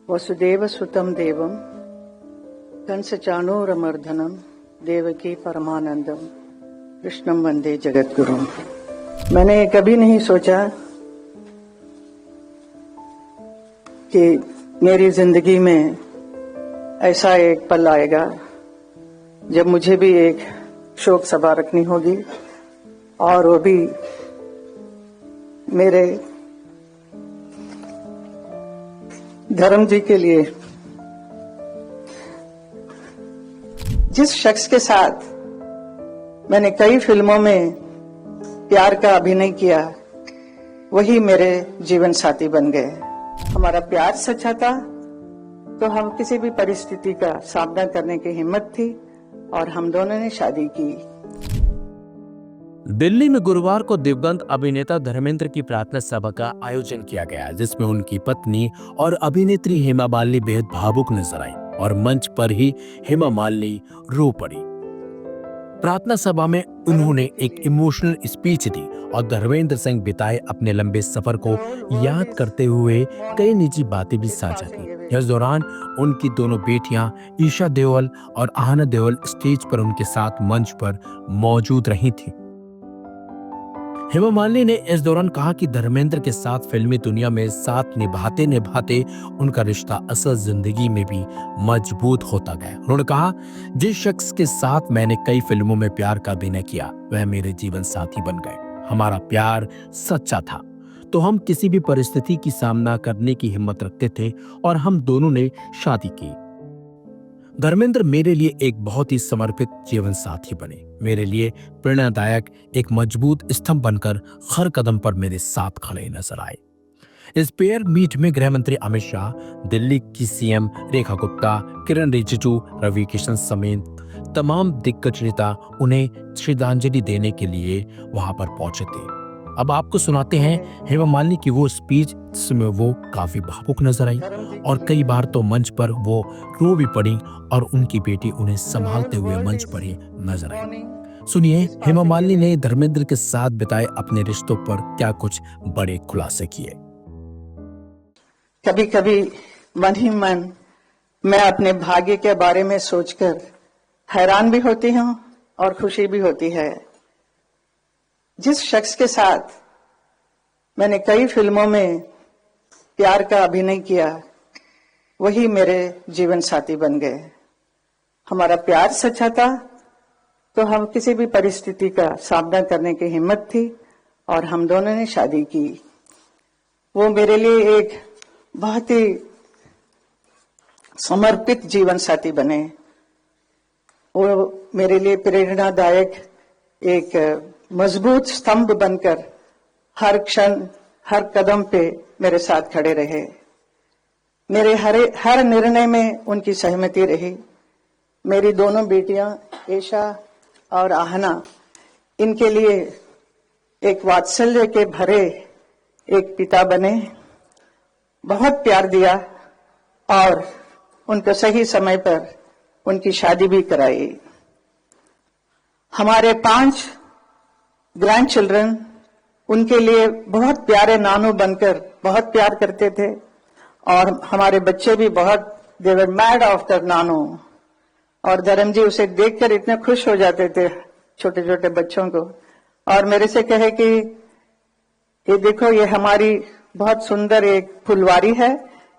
वसुदेव सुतम देवम कंस चाणूरमर्दनम देवकी परमानंदम कृष्णम वंदे जगद्गुरुम। मैंने कभी नहीं सोचा कि मेरी जिंदगी में ऐसा एक पल आएगा जब मुझे भी एक शोक सभा रखनी होगी, और वो भी मेरे धर्म जी के लिए। जिस शख्स के साथ मैंने कई फिल्मों में प्यार का अभिनय किया, वही मेरे जीवन साथी बन गए। हमारा प्यार सच्चा था तो हम किसी भी परिस्थिति का सामना करने की हिम्मत थी, और हम दोनों ने शादी की। दिल्ली में गुरुवार को दिवंगत अभिनेता धर्मेंद्र की प्रार्थना सभा का आयोजन किया गया, जिसमें उनकी पत्नी और अभिनेत्री हेमा मालिनी बेहद भावुक नजर आई और मंच पर ही हेमा मालिनी रो पड़ी। प्रार्थना सभा में उन्होंने एक इमोशनल स्पीच दी और धर्मेंद्र सिंह बिताए अपने लंबे सफर को याद करते हुए कई निजी बातें भी साझा की। इस दौरान उनकी दोनों बेटियां ईशा देओल और आहना देओल स्टेज पर उनके साथ मंच पर मौजूद रही थी। हेमा मालिनी ने इस दौरान कहा कि धर्मेंद्र के साथ फिल्मी दुनिया में साथ निभाते निभाते उनका रिश्ता असल जिंदगी में भी मजबूत होता गया। उन्होंने कहा, जिस शख्स के साथ मैंने कई फिल्मों में प्यार का अभिनय किया, वह मेरे जीवन साथी बन गए। हमारा प्यार सच्चा था तो हम किसी भी परिस्थिति की सामना करने की हिम्मत रखते थे, और हम दोनों ने शादी की। धर्मेंद्र मेरे लिए एक बहुत ही समर्पित जीवन साथी बने, मेरे लिए प्रेरणादायक एक मजबूत स्तंभ बनकर हर कदम पर मेरे साथ खड़े नजर आए। इस पेयर मीट में गृह मंत्री अमित शाह, दिल्ली की सीएम रेखा गुप्ता, किरण रिजिजू, रवि किशन समेत तमाम दिग्गज नेता उन्हें श्रद्धांजलि देने के लिए वहां पर पहुंचे थे। अब आपको सुनाते हैं हेमा मालिनी की वो स्पीच जिसमें वो काफी भावुक नजर आई, और कई बार तो मंच पर वो रो भी पड़ी और उनकी बेटी उन्हें संभालते हुए मंच पर ही नजर आई। सुनिए हेमा मालिनी ने धर्मेंद्र के साथ बिताए अपने रिश्तों पर क्या कुछ बड़े खुलासे किए। कभी कभी मन ही मन मैं अपने भाग्य के बारे में सोचकर हैरान भी होती हूँ और खुशी भी होती है। जिस शख्स के साथ मैंने कई फिल्मों में प्यार का अभिनय किया, वही मेरे जीवन साथी बन गए। हमारा प्यार सच्चा था तो हम किसी भी परिस्थिति का सामना करने की हिम्मत थी, और हम दोनों ने शादी की। वो मेरे लिए एक बहुत ही समर्पित जीवन साथी बने। वो मेरे लिए प्रेरणादायक एक मजबूत स्तंभ बनकर हर क्षण हर कदम पे मेरे साथ खड़े रहे। मेरे हर निर्णय में उनकी सहमति रही। मेरी दोनों बेटियां ईशा और आहना, इनके लिए एक वात्सल्य के भरे एक पिता बने, बहुत प्यार दिया, और उनको सही समय पर उनकी शादी भी कराई। हमारे 5 ग्रैंड चिल्ड्रन उनके लिए बहुत प्यारे नानू बनकर बहुत प्यार करते थे, और हमारे बच्चे भी बहुत दे वर मैड आफ्टर नानू। और धर्म जी उसे देखकर इतने खुश हो जाते थे, छोटे छोटे बच्चों को, और मेरे से कहे कि ये देखो, ये हमारी बहुत सुंदर एक फुलवारी है,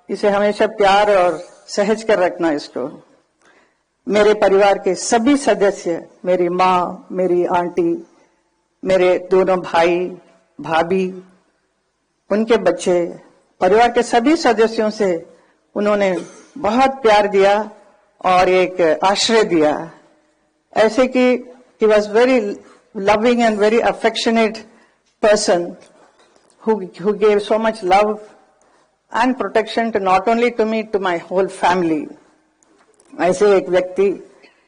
इसे हमेशा प्यार और सहज कर रखना इसको। मेरे परिवार के सभी सदस्य, मेरी माँ, मेरी आंटी, मेरे दोनों भाई भाभी, उनके बच्चे, परिवार के सभी सदस्यों से उन्होंने बहुत प्यार दिया और एक आश्रय दिया। ऐसे कि he was very loving and very affectionate person who gave so much love and protection to not only to me, to my whole family. ऐसे एक व्यक्ति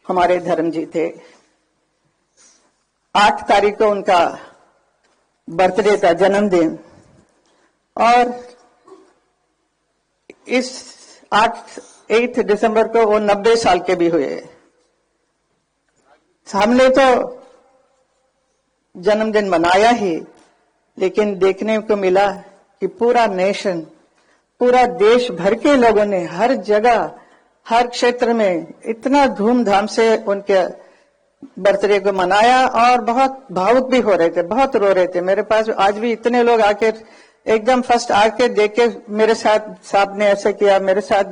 हमारे धर्म जी थे। 8 तारीख को उनका बर्थडे था, जन्मदिन, और इस 8 दिसंबर को वो 90 साल के भी हुए। हमने तो जन्मदिन मनाया ही, लेकिन देखने को मिला कि पूरा नेशन, पूरा देश भर के लोगों ने हर जगह, हर क्षेत्र में इतना धूमधाम से उनके बर्थडे को मनाया और बहुत भावुक भी हो रहे थे, बहुत रो रहे थे। मेरे पास आज भी इतने लोग आके एकदम फर्स्ट आके देख के मेरे साथ, साहब ने ऐसे किया, मेरे साथ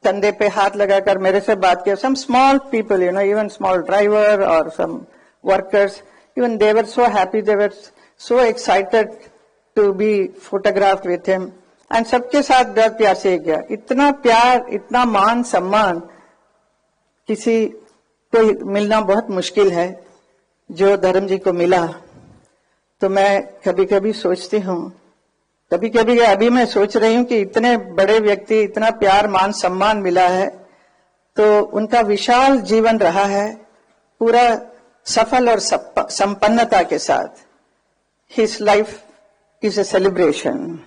कंधे पे हाथ लगाकर मेरे से बात किया. Some small people, even small driver or some workers, even they were so happy, they were so excited to be photographed with him. And सबके साथ बहुत प्यार से किया. इतना प्यार, इतना मान सम्मान किसी को मिलना बहुत मुश्किल है जो धर्म जी को मिला. तो मैं कभी कभी सोचती हूँ, कभी कभी अभी मैं सोच रही हूँ कि इतने बड़े व्यक्ति, इतना प्यार मान सम्मान मिला है, तो उनका विशाल जीवन रहा है पूरा सफल और संपन्नता के साथ. His life is a celebration.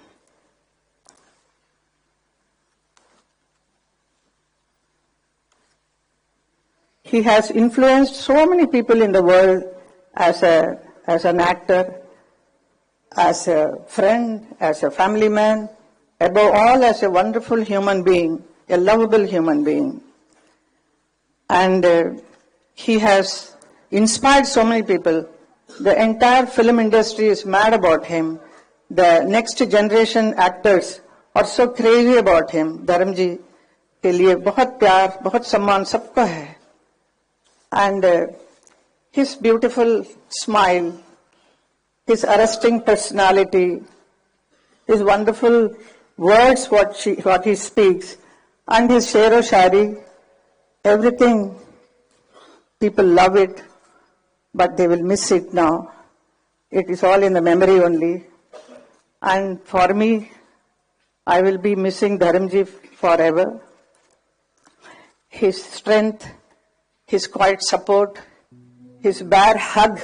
He has influenced so many people in the world as an actor, as a friend, as a family man, above all as a wonderful human being, a lovable human being. And he has inspired so many people. The entire film industry is mad about him. The next generation actors are so crazy about him. धर्म जी के लिए बहुत प्यार, बहुत सम्मान सबका है. And his beautiful smile, his arresting personality, his wonderful words, what he speaks, and his shero shari, everything, people love it, but they will miss it now. It is all in the memory only. And for me, I will be missing Dharamji forever. His strength, his quiet support, his bare hug,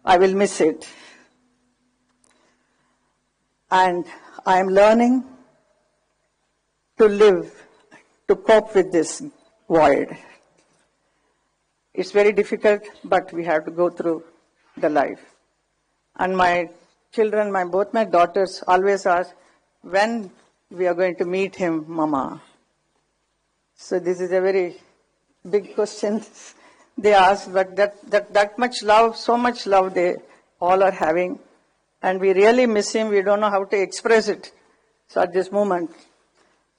I will miss it. And I am learning to live, to cope with this void. It's very difficult, but we have to go through the life. And my children, both my daughters always ask, when we are going to meet him, Mama? So this is a very big question they ask, but that much love, so much love they all are having. And we really miss him. We don't know how to express it. So at this moment.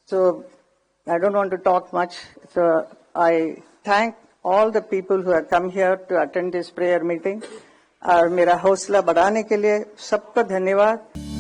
So I don't want to talk much. So I thank all the people who have come here to attend this prayer meeting. और मेरा हौसला बढ़ाने के लिए सबका धन्यवाद.